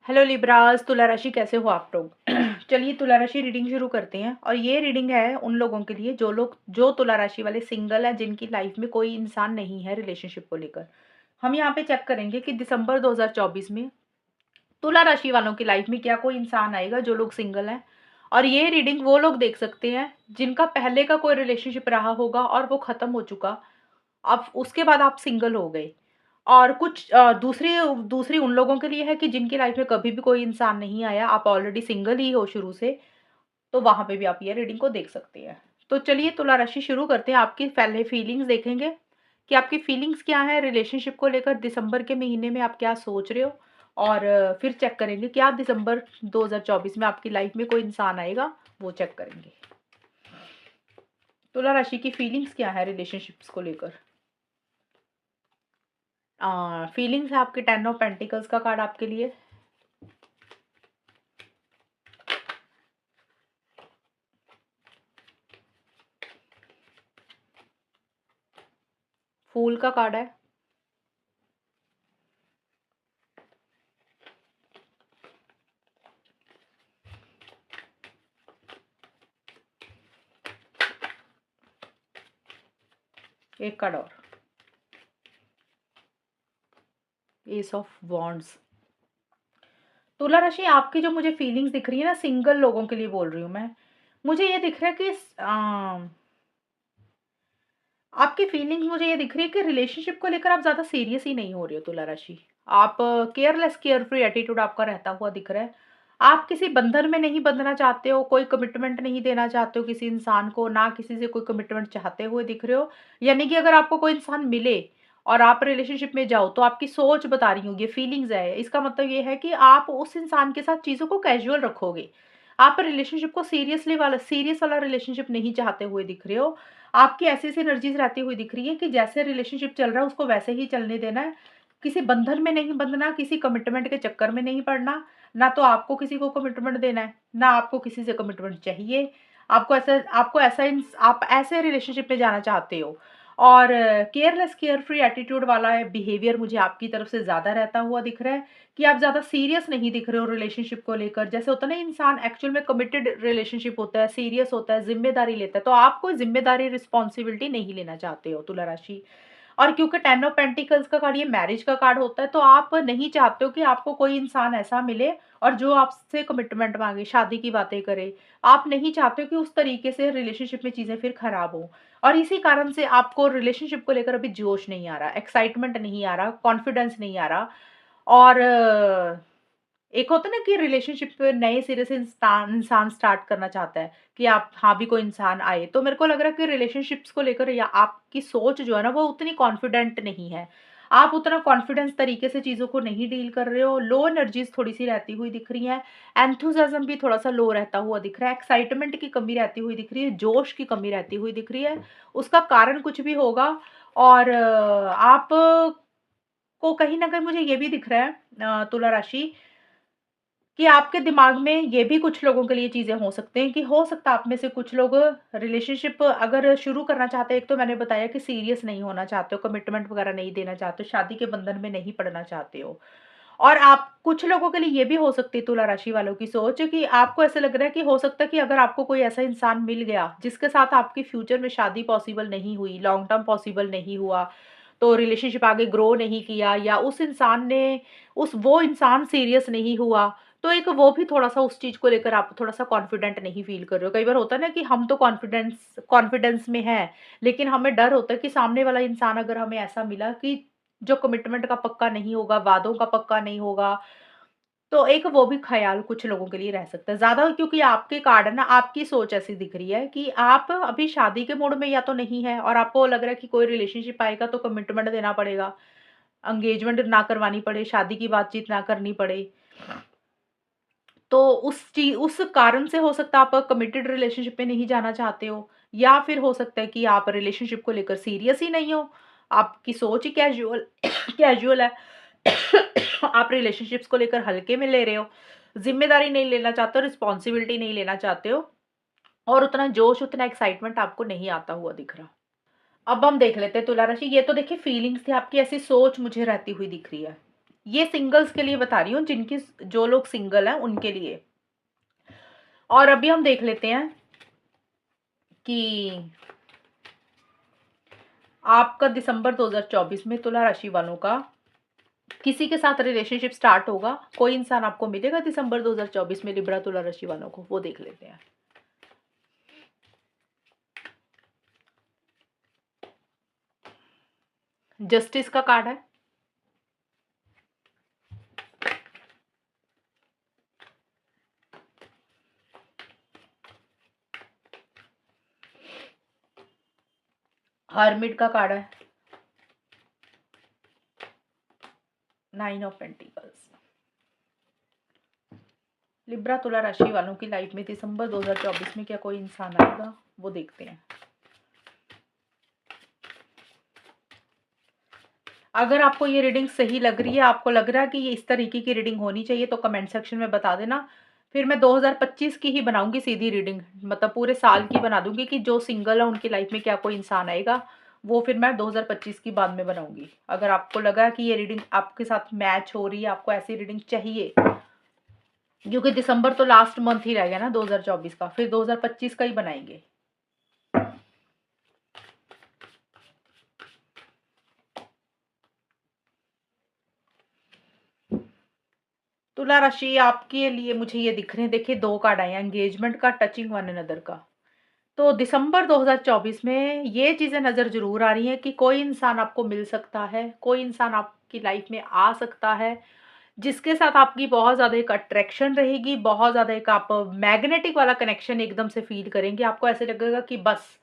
Hello Libras, तुला राशि कैसे हो आप लोग। चलिए तुला राशि रीडिंग शुरू करते हैं। और ये रीडिंग है उन लोगों के लिए जो तुला राशि वाले सिंगल है, जिनकी लाइफ में कोई इंसान नहीं है रिलेशनशिप को लेकर। हम यहाँ पे चेक करेंगे कि दिसंबर 2024 में तुला राशि वालों की लाइफ में क्या कोई इंसान आएगा, जो लोग सिंगल हैं। और ये रीडिंग वो लोग देख सकते हैं जिनका पहले का कोई रिलेशनशिप रहा होगा और वो खत्म हो चुका। अब उसके बाद आप सिंगल हो गए। और कुछ दूसरी दूसरी उन लोगों के लिए है कि जिनकी लाइफ में कभी भी कोई इंसान नहीं आया, आप ऑलरेडी सिंगल ही हो शुरू से। तो वहाँ पे भी आप ये रीडिंग को देख सकते हैं। तो चलिए तुला राशि शुरू करते हैं। आपकी पहले फीलिंग्स देखेंगे कि आपकी फीलिंग्स क्या है रिलेशनशिप को लेकर। दिसंबर के महीने में आप क्या सोच रहे हो। और फिर चेक करेंगे कि आप दिसंबर 2024 में आपकी लाइफ में कोई इंसान आएगा, वो चेक करेंगे। तुला राशि की फीलिंग्स क्या है रिलेशनशिप्स को लेकर। फीलिंग्स है आपके 10 ऑफ पेंटिकल्स का कार्ड आपके लिए। फूल का कार्ड है। एक कार्ड और, एस ऑफ वॉन्ड्स। तुला राशि आपकी जो मुझे फीलिंग्स दिख रही है ना, सिंगल लोगों के लिए बोल रही हूँ मैं। मुझे ये दिख रहा है कि आपकी फीलिंग्स मुझे ये दिख रही है कि रिलेशनशिप को लेकर आप ज़्यादा सीरियस ही नहीं हो रही हो तुला राशि। आप केयरलेस केयर फ्री एटीट्यूड आपका रहता हुआ दिख रहा है। आप किसी बंधन में नहीं बंधना चाहते हो, कोई कमिटमेंट नहीं देना चाहते हो किसी इंसान को, ना किसी से कोई कमिटमेंट चाहते हुए दिख रहे हो। यानी कि अगर आपको कोई इंसान मिले और आप रिलेशनशिप में जाओ, तो आपकी सोच बता रही हूँ, ये फीलिंग्स है। इसका मतलब ये है कि आप उस इंसान के साथ चीज़ों को कैजुअल रखोगे। आप रिलेशनशिप को सीरियस वाला रिलेशनशिप नहीं चाहते हुए दिख रहे हो। आपकी ऐसी-ऐसी एनर्जीज़ रहती हुई दिख रही है कि जैसे रिलेशनशिप चल रहा है उसको वैसे ही चलने देना है। किसी बंधन में नहीं बंधना, किसी कमिटमेंट के चक्कर में नहीं पड़ना। ना तो आपको किसी को कमिटमेंट देना है, ना आपको किसी से कमिटमेंट चाहिए। आपको ऐसा इंस आप ऐसे रिलेशनशिप में जाना चाहते हो। और केयरलेस केयर फ्री एटीट्यूड वाला बिहेवियर मुझे आपकी तरफ से ज़्यादा रहता हुआ दिख रहा है कि आप ज़्यादा सीरियस नहीं दिख रहे हो रिलेशनशिप को लेकर। जैसे होता है ना, इंसान एक्चुअल में कमिटेड रिलेशनशिप होता है, सीरियस होता है, ज़िम्मेदारी लेता है, तो आप कोई ज़िम्मेदारी रिस्पॉन्सिबिलिटी नहीं लेना चाहते हो तुला राशि। और क्योंकि 10 ऑफ पेंटिकल्स का कार्ड ये मैरिज का कार्ड होता है, तो आप नहीं चाहते हो कि आपको कोई इंसान ऐसा मिले और जो आपसे कमिटमेंट माँगे, शादी की बातें करे। आप नहीं चाहते हो कि उस तरीके से रिलेशनशिप में चीज़ें फिर खराब हो। और इसी कारण से आपको रिलेशनशिप को लेकर अभी जोश नहीं आ रहा, एक्साइटमेंट नहीं आ रहा, कॉन्फिडेंस नहीं आ रहा। और एक होता है ना कि रिलेशनशिप नए सिरे से इंसान स्टार्ट करना चाहता है कि आप हाँ भी कोई इंसान आए। तो मेरे को लग रहा है कि रिलेशनशिप्स को लेकर या आपकी सोच जो है ना, वो उतनी कॉन्फिडेंट नहीं है। आप उतना कॉन्फिडेंस तरीके से चीज़ों को नहीं डील कर रहे हो। लो एनर्जीज़ थोड़ी-सी रहती हुई दिख रही हैं। एंथुसियाज़्म भी थोड़ा-सा लो रहता हुआ दिख रहा है। एक्साइटमेंट की कमी रहती हुई दिख रही है। जोश की कमी रहती हुई दिख रही है। उसका कारण कुछ भी होगा। और आप को कहीं न कहीं मुझे ये भी दिख रहा है तुला राशि, कि आपके दिमाग में ये भी कुछ लोगों के लिए चीज़ें हो सकते हैं कि हो सकता है आप में से कुछ लोग रिलेशनशिप अगर शुरू करना चाहते हैं। एक तो मैंने बताया कि सीरियस नहीं होना चाहते हो, कमिटमेंट वगैरह नहीं देना चाहते हो, शादी के बंधन में नहीं पड़ना चाहते हो। और आप कुछ लोगों के लिए ये भी हो सकती है तुला राशि वालों की सोच, कि आपको ऐसा लग रहा है कि हो सकता है कि अगर आपको कोई ऐसा इंसान मिल गया जिसके साथ आपकी फ्यूचर में शादी पॉसिबल नहीं हुई, लॉन्ग टर्म पॉसिबल नहीं हुआ, तो रिलेशनशिप आगे ग्रो नहीं किया, या उस इंसान ने उस वो इंसान सीरियस नहीं हुआ, तो एक वो भी थोड़ा-सा उस चीज़ को लेकर आप थोड़ा-सा कॉन्फिडेंट नहीं फ़ील कर रहे हो। कई बार होता है ना कि हम तो कॉन्फिडेंस में हैं, लेकिन हमें डर होता है कि सामने वाला इंसान अगर हमें ऐसा मिला कि जो कमिटमेंट का पक्का नहीं होगा, वादों का पक्का नहीं होगा, तो एक वो भी ख़्याल कुछ लोगों के लिए रह सकता है। ज़्यादा क्योंकि आपके कार्ड है ना, आपकी सोच ऐसी दिख रही है कि आप अभी शादी के मूड में या तो नहीं है, और आपको लग रहा है कि कोई रिलेशनशिप आएगा तो कमिटमेंट देना पड़ेगा, एंगेजमेंट ना करवानी पड़े, शादी की बातचीत ना करनी पड़े। तो उस कारण से हो सकता है आप कमिटेड रिलेशनशिप में नहीं जाना चाहते हो, या फिर हो सकता है कि आप रिलेशनशिप को लेकर सीरियस ही नहीं हो। आपकी सोच ही कैजुअल कैजुअल है। आप रिलेशनशिप्स को लेकर हल्के में ले रहे हो, ज़िम्मेदारी नहीं लेना चाहते हो, रिस्पॉन्सिबिलिटी नहीं लेना चाहते हो, और उतना जोश, उतना एक्साइटमेंट आपको नहीं आता हुआ दिख रहा। अब हम देख लेते हैं तुला राशि। ये तो देखिए फीलिंग्स थी आपकी, ऐसी सोच मुझे रहती हुई दिख रही है। ये सिंगल्स के लिए बता रही हूँ, जिनकी जो लोग सिंगल हैं उनके लिए। और अभी हम देख लेते हैं कि आपका दिसंबर 2024 में तुला राशि वालों का किसी के साथ रिलेशनशिप स्टार्ट होगा। कोई इंसान आपको मिलेगा दिसंबर 2024 में लिब्रा तुला राशि वालों को, वो देख लेते हैं। जस्टिस का कार्ड है, हर्मिट का कार्ड है, 9 ऑफ पेंटिकल्स। लिब्रा तुला राशि वालों की लाइफ में दिसंबर 2024 में क्या कोई इंसान आएगा, वो देखते हैं। अगर आपको ये रीडिंग सही लग रही है, आपको लग रहा है कि ये इस तरीके की रीडिंग होनी चाहिए, तो कमेंट सेक्शन में बता देना। फिर मैं 2025 की ही बनाऊंगी सीधी रीडिंग, मतलब पूरे साल की बना दूंगी कि जो सिंगल है उनकी लाइफ में क्या कोई इंसान आएगा, वो फिर मैं 2025 की बाद में बनाऊंगी। अगर आपको लगा कि ये रीडिंग आपके साथ मैच हो रही है, आपको ऐसी रीडिंग चाहिए, क्योंकि दिसंबर तो लास्ट मंथ ही रह गया ना 2024 का, फिर 2025 का ही बनाएंगे। तुला राशि आपके लिए मुझे ये दिख रहे हैं, देखिए 2 कार्ड आए हैं, एंगेजमेंट का, टचिंग वन अनदर का। तो दिसंबर 2024 में ये चीज़ें नज़र ज़रूर आ रही हैं कि कोई इंसान आपको मिल सकता है, कोई इंसान आपकी लाइफ में आ सकता है, जिसके साथ आपकी बहुत ज़्यादा एक अट्रैक्शन रहेगी, बहुत ज़्यादा एक आप मैग्नेटिक वाला कनेक्शन एकदम से फ़ील करेंगे। आपको ऐसे लगेगा कि बस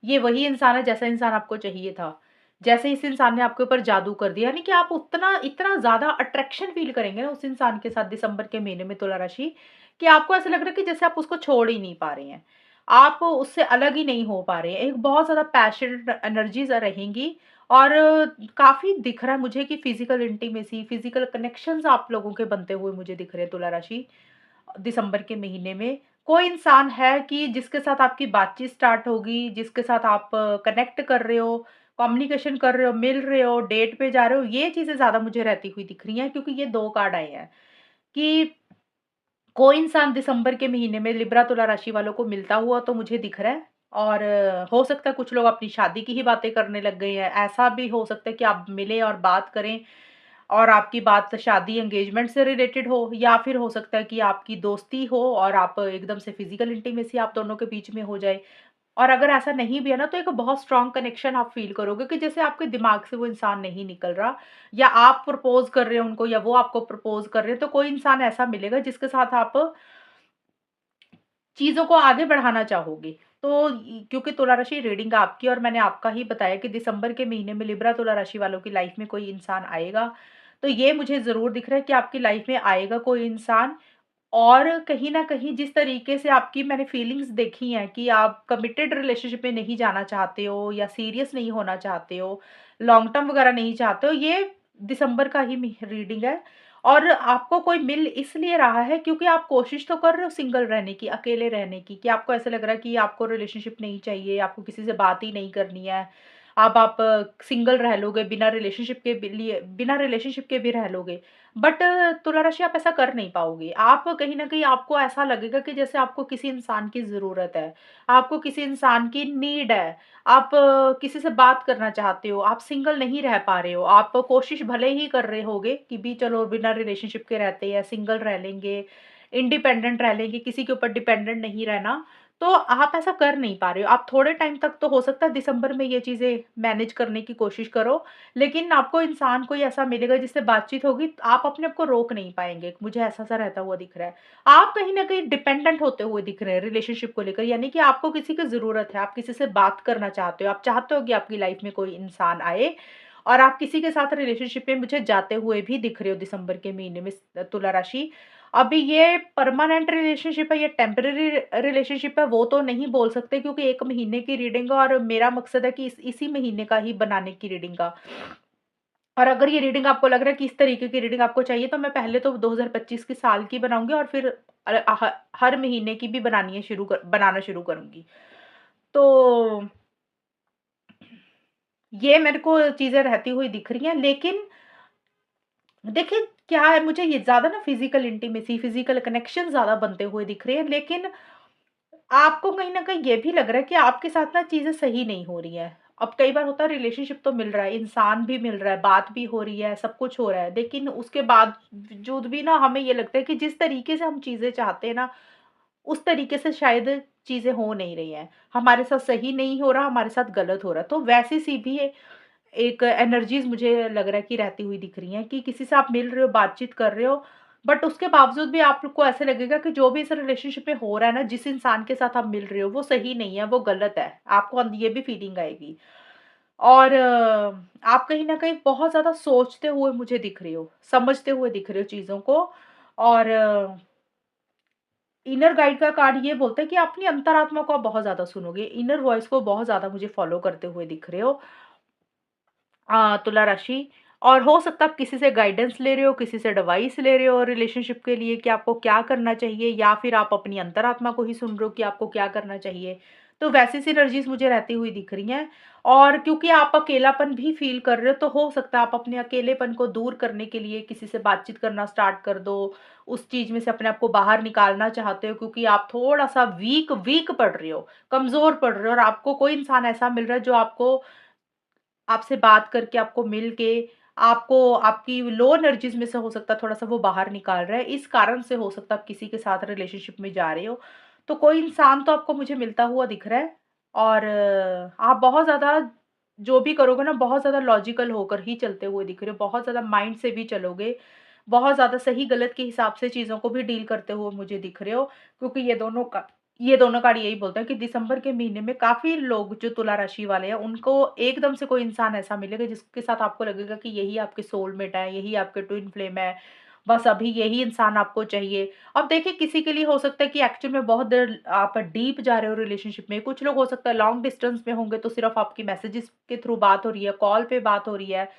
ये वही इंसान है जैसा इंसान आपको चाहिए था। जैसे इस इंसान ने आपके ऊपर जादू कर दिया, यानी कि आप उतना इतना ज़्यादा अट्रैक्शन फ़ील करेंगे ना उस इंसान के साथ दिसंबर के महीने में तुला राशि, कि आपको ऐसा लग रहा है कि जैसे आप उसको छोड़ ही नहीं पा रहे हैं। आप उससे अलग ही नहीं हो पा रहे हैं। एक बहुत ज़्यादा पैशनेट एनर्जीज़ रहेंगी, और काफ़ी दिख रहा है मुझे कि फिज़िकल इंटीमेसी, फिज़िकल कनेक्शंस आप लोगों के बनते हुए मुझे दिख रहे हैं तुला राशि। दिसंबर के महीने में कोई इंसान है कि जिसके साथ आपकी बातचीत स्टार्ट होगी, जिसके साथ आप कनेक्ट कर रहे हो, कम्युनिकेशन कर रहे हो, मिल रहे हो, डेट पे जा रहे हो, ये चीज़ें ज़्यादा मुझे रहती हुई दिख रही हैं, क्योंकि ये 2 कार्ड आए हैं कि कोई इंसान दिसंबर के महीने में लिब्रा तुला राशि वालों को मिलता हुआ तो मुझे दिख रहा है। और हो सकता है कुछ लोग अपनी शादी की ही बातें करने लग गए हैं। ऐसा भी हो सकता है कि आप मिलें और बात करें, और आपकी बात शादी एंगेजमेंट से रिलेटेड हो, या फिर हो सकता है कि आपकी दोस्ती हो और आप एकदम से फिजिकल इंटीमेसी आप दोनों के बीच में हो जाए। और अगर ऐसा नहीं भी है ना, तो एक बहुत स्ट्रॉन्ग कनेक्शन आप फ़ील करोगे कि जैसे आपके दिमाग से वो इंसान नहीं निकल रहा, या आप प्रपोज़ कर रहे हो उनको या वो आपको प्रपोज़ कर रहे हैं, तो कोई इंसान ऐसा मिलेगा जिसके साथ आप चीज़ों को आगे बढ़ाना चाहोगे। तो क्योंकि तुला राशि रीडिंग आपकी, और मैंने आपका ही बताया कि दिसंबर के महीने में लिब्रा तुला राशि वालों की लाइफ में कोई इंसान आएगा। तो ये मुझे ज़रूर दिख रहा है कि आपकी लाइफ में आएगा कोई इंसान। और कहीं न कहीं जिस तरीके से आपकी मैंने फीलिंग्स देखी हैं कि आप कमिटेड रिलेशनशिप में नहीं जाना चाहते हो, या सीरियस नहीं होना चाहते हो, लॉन्ग टर्म वगैरह नहीं चाहते हो, ये दिसंबर का ही रीडिंग है। और आपको कोई मिल इसलिए रहा है क्योंकि आप कोशिश तो कर रहे हो सिंगल रहने की, अकेले रहने की, कि आपको ऐसा लग रहा है कि आपको रिलेशनशिप नहीं चाहिए, आपको किसी से बात ही नहीं करनी है। अब आप सिंगल रह लोगे, बिना रिलेशनशिप के भी रह लोगे। बट तुला राशि आप ऐसा कर नहीं पाओगे। आप कहीं न कहीं आपको ऐसा लगेगा कि जैसे आपको किसी इंसान की ज़रूरत है, आपको किसी इंसान की नीड है, आप किसी से बात करना चाहते हो, आप सिंगल नहीं रह पा रहे हो। आप कोशिश भले ही कर रहे होगे कि भी चलो बिना रिलेशनशिप के रहते हैं, सिंगल रह लेंगे, इंडिपेंडेंट रह लेंगे, किसी के ऊपर डिपेंडेंट नहीं रहना। तो आप ऐसा कर नहीं पा रहे हो। आप थोड़े टाइम तक तो हो सकता है दिसंबर में ये चीज़ें मैनेज करने की कोशिश करो, लेकिन आपको इंसान कोई ऐसा मिलेगा जिससे बातचीत होगी, तो आप अपने आप को रोक नहीं पाएँगे, मुझे ऐसा-सा रहता हुआ दिख रहा है। आप कहीं न कहीं डिपेंडेंट होते हुए दिख रहे हैं रिलेशनशिप को लेकर, यानी कि आपको किसी की ज़रूरत है, आप किसी से बात करना चाहते हो, आप चाहते हो कि आपकी लाइफ़ में कोई इंसान आए, और आप किसी के साथ रिलेशनशिप में मुझे जाते हुए भी दिख रहे हो दिसंबर के महीने में तुला राशि। अभी ये परमानेंट रिलेशनशिप है या टेम्परेरी रिलेशनशिप है, वो तो नहीं बोल सकते, क्योंकि 1 महीने की रीडिंग है, और मेरा मकसद है कि इसी महीने का ही बनाने की रीडिंग का। और अगर ये रीडिंग आपको लग रहा है कि इस तरीके की रीडिंग आपको चाहिए, तो मैं पहले तो 2025 की साल की बनाऊँगी, और फिर हर महीने की भी बनाना शुरू करूँगी। तो ये मेरे को चीज़ें रहती हुई दिख रही हैं, लेकिन देखिए, क्या है, मुझे ये ज़्यादा ना फ़िज़िकल इंटीमेसी, फ़िज़िकल कनेक्शन ज़्यादा बनते हुए दिख रहे हैं, लेकिन आपको कहीं न कहीं ये भी लग रहा है कि आपके साथ ना चीज़ें सही नहीं हो रही हैं। अब कई बार होता है रिलेशनशिप तो मिल रहा है, इंसान भी मिल रहा है, बात भी हो रही है, सब कुछ हो रहा है, लेकिन उसके बावजूद भी ना हमें ये लगता है कि जिस तरीके से हम चीज़ें चाहते हैं ना, उस तरीके से शायद चीज़ें हो नहीं रही हैं। हमारे साथ सही नहीं हो रहा, हमारे साथ गलत हो रहा है। तो वैसी-सी भी एक एनर्जीज़ मुझे लग रहा है कि रहती हुई दिख रही हैं कि किसी से आप मिल रहे हो, बातचीत कर रहे हो, बट उसके बावजूद भी आप लोग को ऐसे लगेगा कि जो भी इस रिलेशनशिप में हो रहा है ना, जिस इंसान के साथ आप मिल रहे हो, वो सही नहीं है, वो गलत है। आपको ये भी फीलिंग आएगी और आप कहीं न कहीं बहुत ज़्यादा सोचते हुए मुझे दिख रहे हो, समझते हुए दिख रहे हो चीज़ों को और इनर गाइड का कार्ड ये बोलता है कि अपनी अंतरात्मा को आप बहुत ज़्यादा सुनोगे, इनर वॉइस को बहुत ज़्यादा मुझे फॉलो करते हुए दिख रहे हो। तुला राशि और हो सकता है आप किसी से गाइडेंस ले रहे हो, किसी से एडवाइस ले रहे हो रिलेशनशिप के लिए कि आपको क्या करना चाहिए या फिर आप अपनी अंतरात्मा को ही सुन रहे हो कि आपको क्या करना चाहिए। तो वैसी सिनर्जीज़ मुझे रहती हुई दिख रही हैं और क्योंकि आप अकेलापन भी फ़ील कर रहे हो, तो हो सकता है आप अपने अकेलेपन को दूर करने के लिए किसी से बातचीत करना स्टार्ट कर दो। उस चीज़ में से अपने आप को बाहर निकालना चाहते हो क्योंकि आप थोड़ा-सा वीक वीक पड़ रहे हो, कमज़ोर पड़ रहे हो और आपको कोई इंसान ऐसा मिल रहा है जो आपको आपसे बात करके, आपको मिल के, आपको आपकी लो एनर्जीज़ में से हो सकता है थोड़ा-सा वो बाहर निकाल रहा है। इस कारण से हो सकता है आप किसी के साथ रिलेशनशिप में जा रहे हो। तो कोई इंसान तो आपको मुझे मिलता हुआ दिख रहा है और आप बहुत ज़्यादा जो भी करोगे ना बहुत ज़्यादा लॉजिकल होकर ही चलते हुए दिख रहे हो। बहुत ज़्यादा माइंड से भी चलोगे। बहुत ज़्यादा सही-गलत के हिसाब से चीज़ों को भी डील करते हुए मुझे दिख रहे हो क्योंकि ये दोनों कार्ड यही बोलते हैं कि दिसंबर के महीने में काफ़ी लोग जो तुला राशि वाले हैं, उनको एकदम से कोई इंसान ऐसा मिलेगा जिसके साथ आपको लगेगा कि यही आपके सोलमेट है, यही आपके ट्विन फ्लेम है, बस अभी यही इंसान आपको चाहिए। अब देखिए किसी के लिए हो सकता है कि एक्चुअल में बहुत देर आप डीप जा रहे हो रिलेशनशिप में, कुछ लोग हो सकता है लॉन्ग डिस्टेंस में होंगे तो सिर्फ़ आपकी मैसेजेस के थ्रू बात हो रही है, कॉल पे बात हो रही है।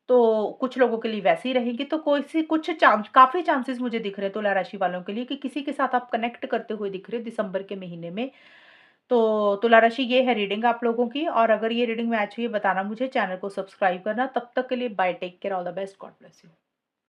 तो कुछ लोगों के लिए वैसे ही रहेंगी, तो कोई सी कुछ चांस काफ़ी चांसेस मुझे दिख रहे हैं तुला राशि वालों के लिए कि किसी के साथ आप कनेक्ट करते हुए दिख रहे हो दिसंबर के महीने में। तो तुला राशि ये है रीडिंग आप लोगों की और अगर ये रीडिंग मैच हुई है बताना मुझे, चैनल को सब्सक्राइब करना। तब तक के लिए bye, take care, all the best, God bless you.